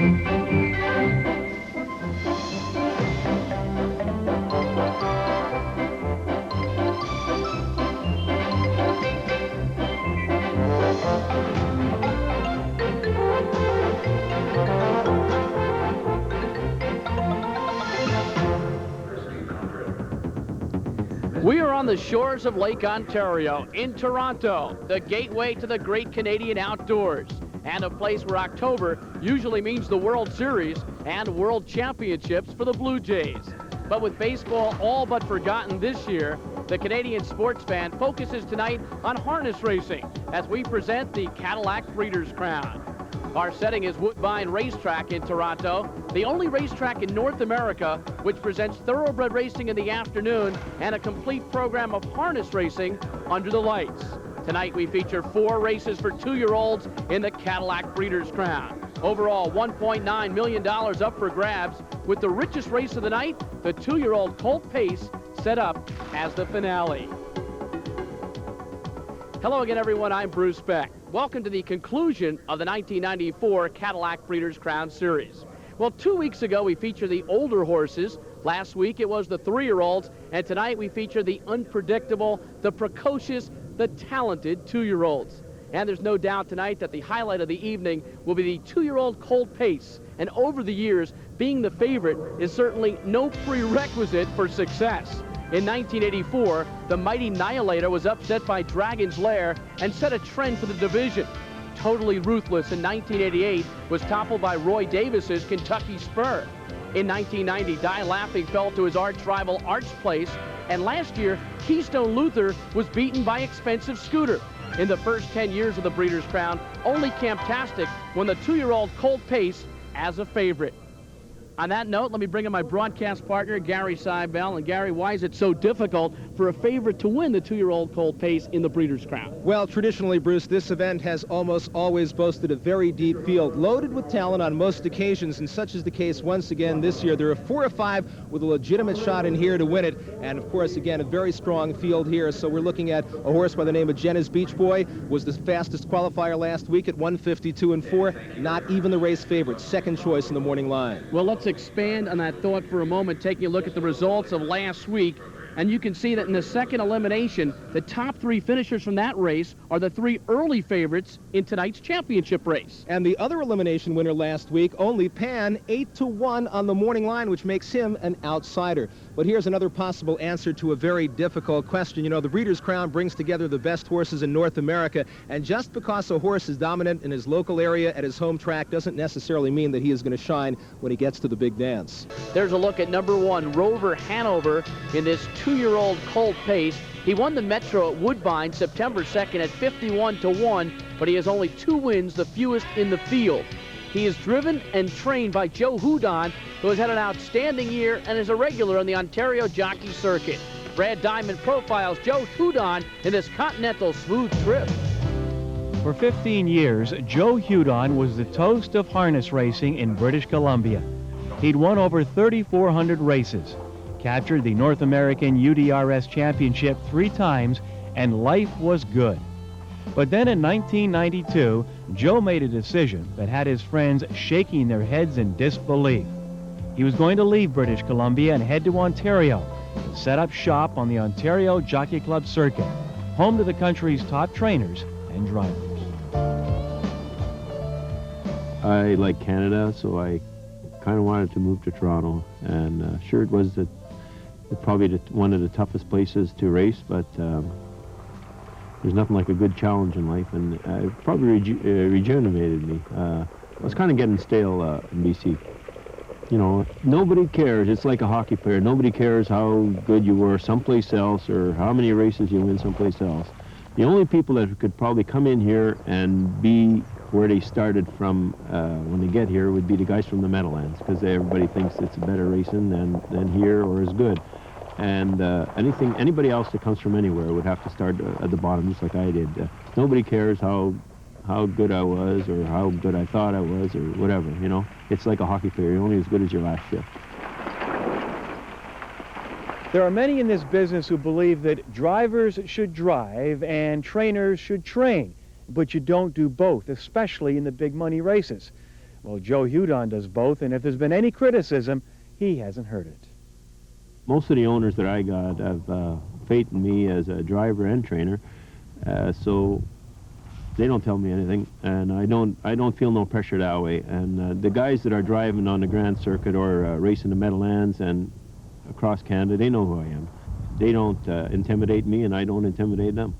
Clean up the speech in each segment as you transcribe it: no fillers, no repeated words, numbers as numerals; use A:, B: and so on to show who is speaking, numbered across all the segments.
A: We are on the shores of Lake Ontario in Toronto, the gateway to the great Canadian outdoors, and a place where October usually means the World Series and World Championships for the Blue Jays. But with baseball all but forgotten this year, the Canadian sports fan focuses tonight on harness racing as we present the Cadillac Breeders' Crown. Our setting is Woodbine Racetrack in Toronto, the only racetrack in North America which presents thoroughbred racing in the afternoon and a complete program of harness racing under the lights. Tonight we feature 4 races for 2-year-olds in the Cadillac Breeders' Crown. Overall, $1.9 million up for grabs, with the richest race of the night, the 2-year-old Colt Pace, set up as the finale. Hello again, everyone. I'm Bruce Beck. Welcome to the conclusion of the 1994 Cadillac Breeders' Crown Series. Well, 2 weeks ago, we featured the older horses. Last week, it was the 3-year-olds. And tonight, we feature the unpredictable, the precocious, the talented 2-year-olds. And there's no doubt tonight that the highlight of the evening will be the 2-year-old Colt Pace. And over the years, being the favorite is certainly no prerequisite for success. In 1984, the mighty Annihilator was upset by Dragon's Lair and set a trend for the division. Totally Ruthless in 1988 was toppled by Roy Davis's Kentucky Spur. In 1990, Die Laughing fell to his arch rival Arch Place, and last year, Keystone Luther was beaten by Expensive Scooter. In the first 10 years of the Breeders' Crown, only Camptastic won the 2-year-old Colt Pace as a favorite. On that note, let me bring in my broadcast partner, Gary Seibel. And Gary, why is it so difficult for a favorite to win the 2-year-old Colt Pace in the Breeders' Crown?
B: Well, traditionally, Bruce, this event has almost always boasted a very deep field, loaded with talent on most occasions, and such is the case once again this year. There are 4 or 5 with a legitimate shot in here to win it, and of course, again, a very strong field here. So we're looking at a horse by the name of Jenna's Beach Boy, was the fastest qualifier last week at 1:52.4. Not even the race favorite, second choice in the morning line.
A: Well, let's expand on that thought for a moment, taking a look at the results of last week. And you can see that in the second elimination, the top 3 finishers from that race are the 3 early favorites in tonight's championship race.
B: And the other elimination winner last week, Only Pan, 8-1 on the morning line, which makes him an outsider. But here's another possible answer to a very difficult question. You know, the Breeders' Crown brings together the best horses in North America, and just because a horse is dominant in his local area at his home track doesn't necessarily mean that he is going to shine when he gets to the big dance.
A: There's a look at number 1, Rover Hanover, in this 2-year-old Colt Pace. He won the Metro at Woodbine September 2nd at 51-1, but he has only 2 wins, the fewest in the field. He is driven and trained by Joe Hudon, who has had an outstanding year and is a regular on the Ontario Jockey Circuit. Brad Diamond profiles Joe Hudon in this Continental Smooth Trip.
C: For 15 years, Joe Hudon was the toast of harness racing in British Columbia. He'd won over 3,400 races, captured the North American UDRS Championship 3 times, and life was good. But then in 1992, Joe made a decision that had his friends shaking their heads in disbelief. He was going to leave British Columbia and head to Ontario to set up shop on the Ontario Jockey Club circuit, home to the country's top trainers and drivers.
D: I like Canada, so I kind of wanted to move to Toronto, and sure, it was probably one of the toughest places to race, but there's nothing like a good challenge in life, and it probably rejuvenated me. I was kind of getting stale in BC. You know, nobody cares. It's like a hockey player. Nobody cares how good you were someplace else or how many races you win someplace else. The only people that could probably come in here and be where they started from when they get here would be the guys from the Meadowlands, because everybody thinks it's better racing than here or as good. And anybody else that comes from anywhere would have to start at the bottom, just like I did. Nobody cares how good I was or how good I thought I was or whatever, you know. It's like a hockey player. You're only as good as your last shift.
C: There are many in this business who believe that drivers should drive and trainers should train, but you don't do both, especially in the big money races. Well, Joe Hudon does both, and if there's been any criticism, he hasn't heard it.
D: Most of the owners that I got have faith in me as a driver and trainer, so they don't tell me anything, and I don't feel no pressure that way. And the guys that are driving on the Grand Circuit or racing the Meadowlands and across Canada, they know who I am. They don't intimidate me, and I don't intimidate them.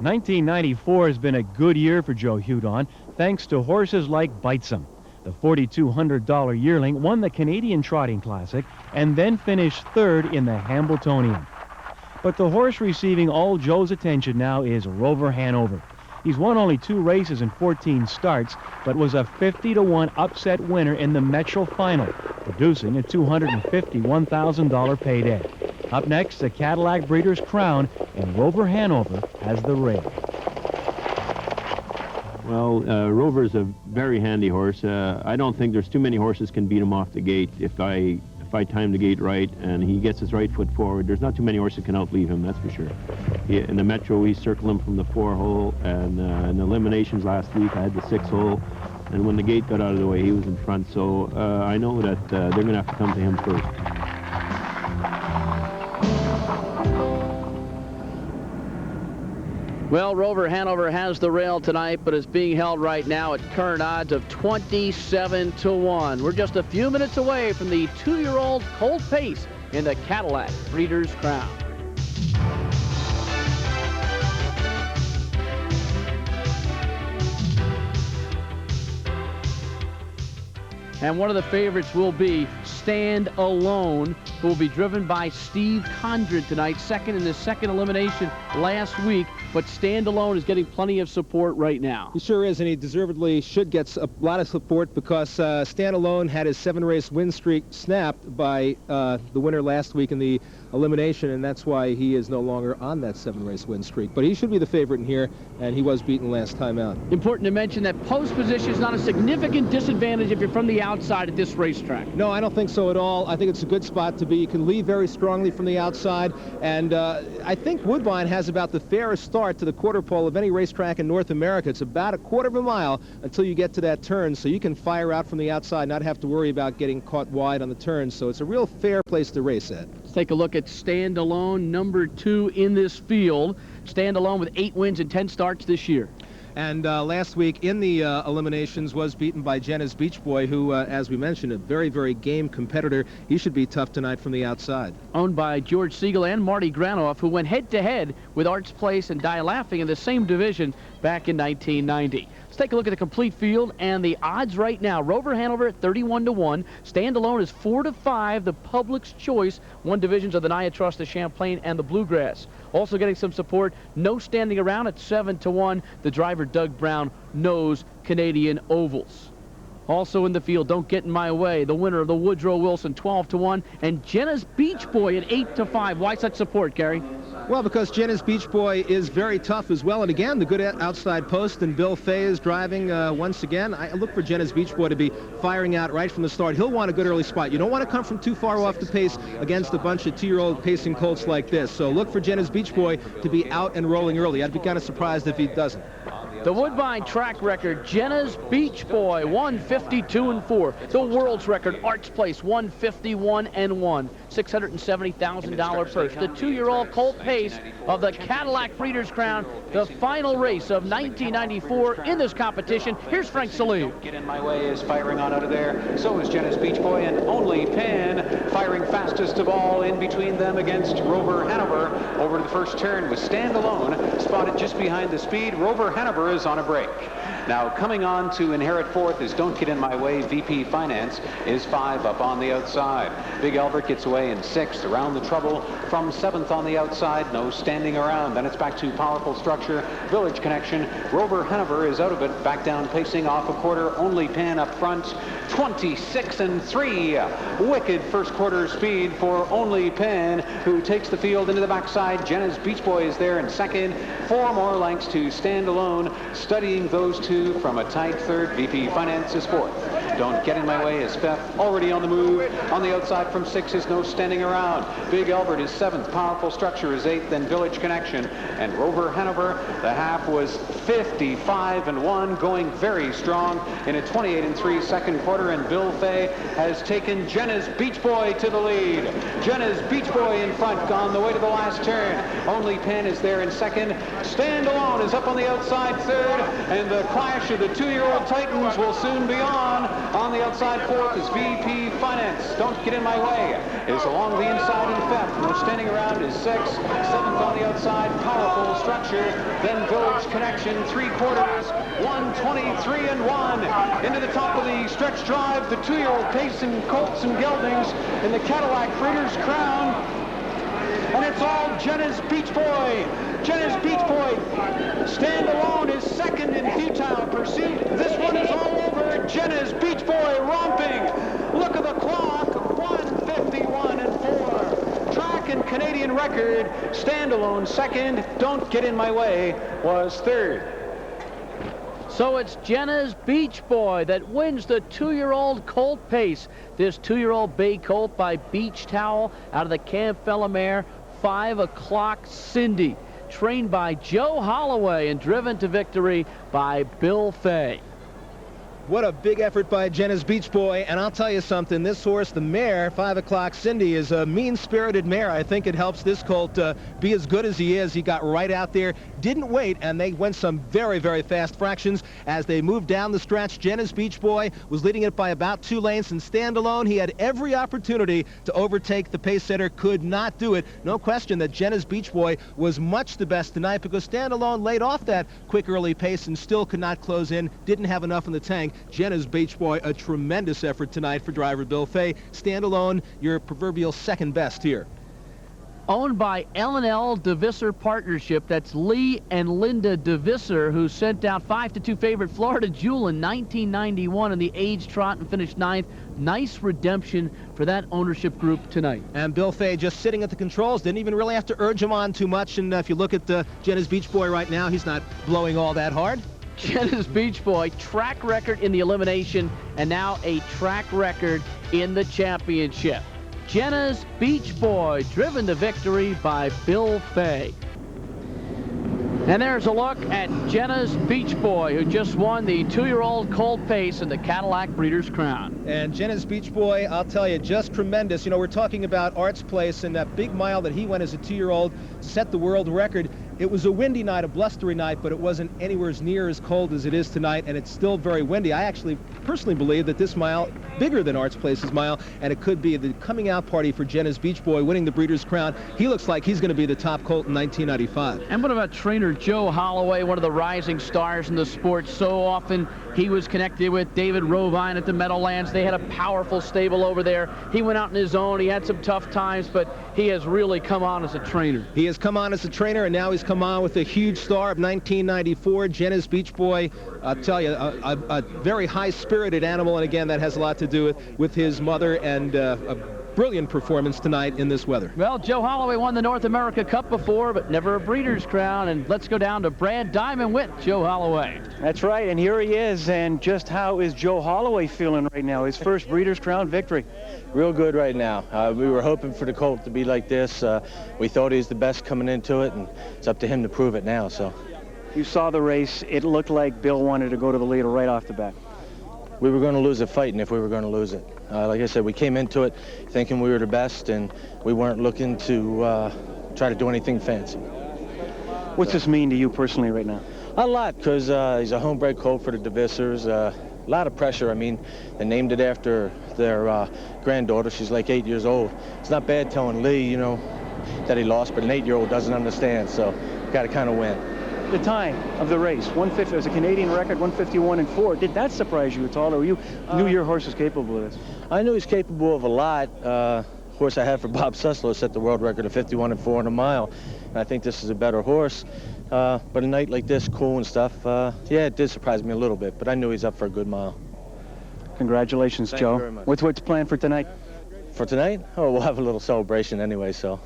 C: 1994 has been a good year for Joe Hudon, thanks to horses like Bitesome. The $4,200 yearling won the Canadian Trotting Classic and then finished third in the Hambletonian. But the horse receiving all Joe's attention now is Rover Hanover. He's won only 2 races in 14 starts, but was a 50-to-1 upset winner in the Metro Final, producing a $251,000 payday. Up next, the Cadillac Breeders' Crown, and Rover Hanover has the rail.
D: Well, Rover's a very handy horse. I don't think there's too many horses can beat him off the gate. If I time the gate right and he gets his right foot forward, there's not too many horses can outleave him, that's for sure. In the Metro, we circled him from the 4-hole, and in the eliminations last week, I had the 6-hole, and when the gate got out of the way, he was in front. So I know that they're going to have to come to him first.
A: Well, Rover Hanover has the rail tonight, but it's being held right now at current odds of 27-to-1. We're just a few minutes away from the 2-year-old Colt Pace in the Cadillac Breeders' Crown. And one of the favorites will be Stand Alone, who will be driven by Steve Condren tonight, second in the second elimination last week. But Stand Alone is getting plenty of support right now.
B: He sure is, and he deservedly should get a lot of support because Stand Alone had his 7-race win streak snapped by the winner last week in the elimination, and that's why he is no longer on that 7-race win streak. But he should be the favorite in here, and he was beaten last time out.
A: Important to mention that post position is not a significant disadvantage if you're from the outside at this racetrack.
B: No, I don't think so at all. I think it's a good spot to be. You can lead very strongly from the outside, and I think Woodbine has about the fairest start to the quarter pole of any racetrack in North America. It's about a quarter of a mile until you get to that turn, so you can fire out from the outside, not have to worry about getting caught wide on the turn. So it's a real fair place to race at.
A: Let's take a look at Stand Alone, number 2 in this field. Stand Alone with 8 wins and 10 starts this year.
B: And last week in the eliminations was beaten by Jenna's Beach Boy, who, as we mentioned, a very, very game competitor. He should be tough tonight from the outside.
A: Owned by George Siegel and Marty Granoff, who went head-to-head with Arts Place and Die Laughing in the same division back in 1990. Let's take a look at the complete field and the odds right now. Rover Hanover at 31-to-1. Stand Alone is 4-to-5. The Public's Choice, one divisions of the Nia Trust, the Champlain, and the Bluegrass. Also getting some support, No Standing Around at 7-to-1. The driver, Doug Brown, knows Canadian ovals. Also in the field, Don't Get in My Way, the winner of the Woodrow Wilson, 12-to-1, and Jenna's Beach Boy at 8-to-5. Why such support, Gary?
B: Well, because Jenna's Beach Boy is very tough as well. And again, the good outside post, and Bill Fay is driving once again. I look for Jenna's Beach Boy to be firing out right from the start. He'll want a good early spot. You don't want to come from too far off the pace against a bunch of 2-year-old pacing colts like this. So look for Jenna's Beach Boy to be out and rolling early. I'd be kind of surprised if he doesn't.
A: The Woodbine track record, Jenna's Beach Boy, 152-4. The world's record, Arts Place, 151-1. $670,000 purse. The 2-year-old Colt Pace of the Cadillac Breeders' Crown, the final race of 1994 in this competition. Here's Frank Salee.
E: Get in My Way is firing on out of there. So is Jenna's Beach Boy, and Only Pan firing fastest of all in between them against Rover Hanover. Over to the first turn with Stand Alone, spotted just behind the speed. Rover Hanover is on a break. Now coming on to inherit fourth is Don't Get in My Way. VP Finance is 5 up on the outside. Big Albert gets away in 6th. Around the Trouble from 7th on the outside. No Standing Around. Then it's back to Powerful Structure. Village Connection. Rover Hanover is out of it. Back down pacing off a quarter. Only Pan up front. 26-3. Wicked first quarter speed for Only Pan, who takes the field into the backside. Jenna's Beach Boy is there in second. 4 more lengths to Stand Alone. Studying those two from a tight third. VP Finance is fourth. Don't Get in My Way is fifth. Already on the move. On the outside from 6 is No Standing Around. Big Albert is 7th. Powerful Structure is 8th. Then Village Connection. And Rover Hanover, the half was 55-1, going very strong in a 28-3 second quarter. And Bill Fay has taken Jenna's Beach Boy to the lead. Jenna's Beach Boy in front on the way to the last turn. Only Penn is there in second. Stand Alone is up on the outside third. And the clash of the 2-year-old Titans will soon be on. On the outside fourth is VP Finance. Don't Get in My Way is along the inside in fifth. No Standing Around is sixth. Seventh on the outside, Powerful Structure. Then Village Connection, 3/4, 1:23-1. Into the top of the stretch drive, the 2-year-old Pace and Colts and Geldings in the Cadillac Breeders' Crown. And it's all Jenna's Beach Boy. Jenna's Beach Boy. Stand Alone is second in futile pursuit. This one is all over. Jenna's Beach Boy romping. Look at the clock. 1:51-4. Track and Canadian record. Stand Alone second. Don't Get in My Way was third.
A: So it's Jenna's Beach Boy that wins the 2-year-old Colt Pace. This 2-year-old bay colt by Beach Towel out of the Campbell mare, 5 o'clock Cindy. Trained by Joe Holloway and driven to victory by Bill Fay.
B: What a big effort by Jenna's Beach Boy. And I'll tell you something, this horse, the mare, 5 o'clock Cindy, is a mean-spirited mare. I think it helps this colt be as good as he is. He got right out there, didn't wait, and they went some very, very fast fractions as they moved down the stretch. Jenna's Beach Boy was leading it by about 2 lengths, and Stand Alone, he had every opportunity to overtake the pace setter, could not do it. No question that Jenna's Beach Boy was much the best tonight because Stand Alone laid off that quick early pace and still could not close in, didn't have enough in the tank. Jenna's Beach Boy, a tremendous effort tonight for driver Bill Fay. Stand Alone, your proverbial second best here.
A: Owned by L&L DeVisser Partnership. That's Lee and Linda DeVisser, who sent out 5-2 favorite Florida Jewel in 1991 in the age trot and finished 9th. Nice redemption for that ownership group tonight.
B: And Bill Fay just sitting at the controls, didn't even really have to urge him on too much. And if you look at Jenna's Beach Boy right now, he's not blowing all that hard.
A: Jenna's Beach Boy, track record in the elimination, and now a track record in the championship. Jenna's Beach Boy, driven to victory by Bill Fay. And there's a look at Jenna's Beach Boy, who just won the 2-year-old Colt Pace in the Cadillac Breeders' Crown.
B: And Jenna's Beach Boy, I'll tell you, just tremendous. You know, we're talking about Art's Place, and that big mile that he went as a 2-year-old set the world record. It was a windy night, a blustery night, but it wasn't anywhere near as cold as it is tonight, and it's still very windy. I actually personally believe that this mile, bigger than Art's Place's mile, and it could be the coming out party for Jenna's Beach Boy, winning the Breeders' Crown. He looks like he's going to be the top colt in 1995.
A: And what about trainer Joe Holloway, one of the rising stars in the sport? So often he was connected with David Rovine at the Meadowlands. They had a powerful stable over there. He went out on his own. He had some tough times, but he has really come on as a trainer.
B: He has come on as a trainer, and now he's come on with a huge star of 1994, Jenna's Beach Boy. I'll tell you, a very high-spirited animal, and again, that has a lot to do with his mother, and a brilliant performance tonight in this weather.
A: Well, Joe Holloway won the North America Cup before, but never a Breeders' Crown, and let's go down to Brad Diamond with Joe Holloway.
C: That's right, and here he is, and just how is Joe Holloway feeling right now? His first Breeders' Crown victory.
F: Real good right now. We were hoping for the Colt to be like this. We thought he was the best coming into it, and it's up to him to prove it now. So,
C: You saw the race. It looked like Bill wanted to go to the leader right off the bat.
F: we were going to lose it fighting if we were going to lose it. Like I said, we came into it thinking we were the best, and we weren't looking to try to do anything fancy.
C: What's this mean to you personally right now?
F: A lot, because he's a homebred colt for the DeVissers. A lot of pressure. I mean, they named it after their granddaughter. She's like 8 years old. It's not bad telling Lee, you know, that he lost, but an 8-year-old doesn't understand, so got to kind of win.
C: The time of the race, 150, it was a Canadian record, 151-4. Did that surprise you at all, or you knew your horse was capable of this?
F: I knew he's capable of a lot. Horse I had for Bob Suslow set the world record of 51-4 in a mile. And I think this is a better horse. But a night like this, cool and stuff, yeah, it did surprise me a little bit, but I knew he's up for a good mile.
C: Congratulations,
F: Thank
C: Joe.
F: you very much.
C: What's planned for tonight?
F: For tonight? Oh, we'll have a little celebration anyway, so.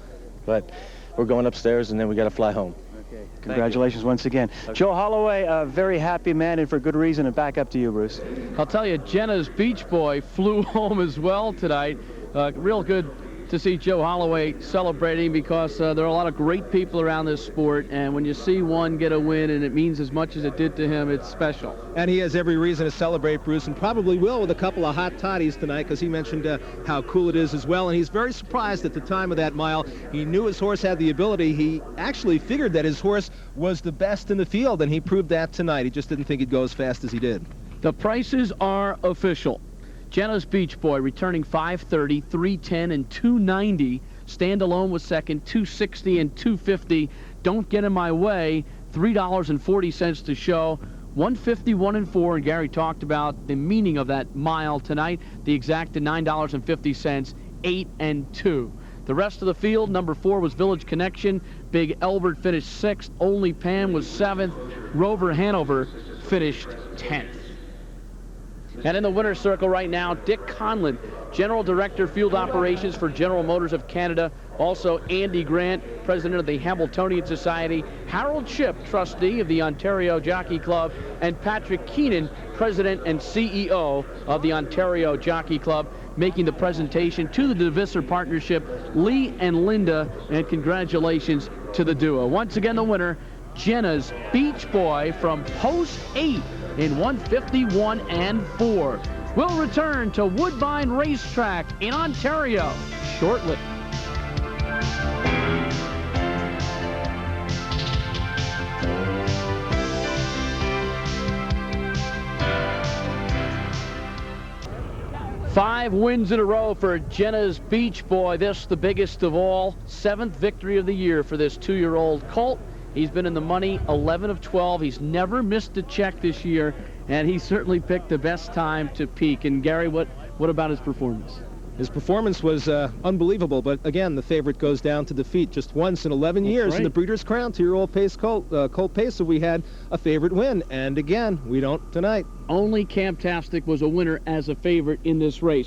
F: But we're going upstairs, and then we got to fly home.
G: Okay.
C: Congratulations once again. Joe Holloway, a very happy man, and for good reason, and back up to you, Bruce.
A: I'll tell you, Jenna's Beach Boy flew home as well tonight. Real good to see Joe Holloway celebrating, because there are a lot of great people around this sport, and when you see one get a win and it means as much as it did to him, it's special.
B: And he has every reason to celebrate, Bruce, and probably will with a couple of hot toddies tonight, because he mentioned how cool it is as well. And he's very surprised at the time of that mile. He knew his horse had the ability. He actually figured that his horse was the best in the field, and he proved that tonight. He just didn't think he'd go as fast as he did.
A: The prices are official. Jenna's Beach Boy returning $530, $310, and $290. Standalone was second, $260 and $250. Don't Get in My way, $3.40 to show. 150, 1 and 4, and Gary talked about the meaning of that mile tonight. The exact $9.50, 8 and 2. The rest of the field, number 4 was Village Connection. Big Elbert finished 6th. Only Pan was 7th. Rover Hanover finished 10th. And in the winner's circle right now, Dick Conlon, General Director, Field Operations for General Motors of Canada. Also, Andy Grant, President of the Hamiltonian Society. Harold Shipp, Trustee of the Ontario Jockey Club. And Patrick Keenan, President and CEO of the Ontario Jockey Club, making the presentation to the DeVisser Partnership, Lee and Linda, and congratulations to the duo. Once again, the winner, Jenna's Beach Boy from Post 8 in 151 and 4. We'll return to Woodbine Racetrack in Ontario shortly. Five wins in a row for Jenna's Beach Boy. This the biggest of all. 7th victory of the year for this 2-year-old Colt. He's been in the money 11 of 12. He's never missed a check this year, and he certainly picked the best time to peak. And Gary, what about his performance?
B: His performance was unbelievable, but again, the favorite goes down to defeat. Just once in 11 years
A: right.
B: in the Breeders' Crown, 2-year-old Pace Colt Pacer, we had a favorite win, and again, we don't tonight.
A: Only Camptastic was a winner as a favorite in this race.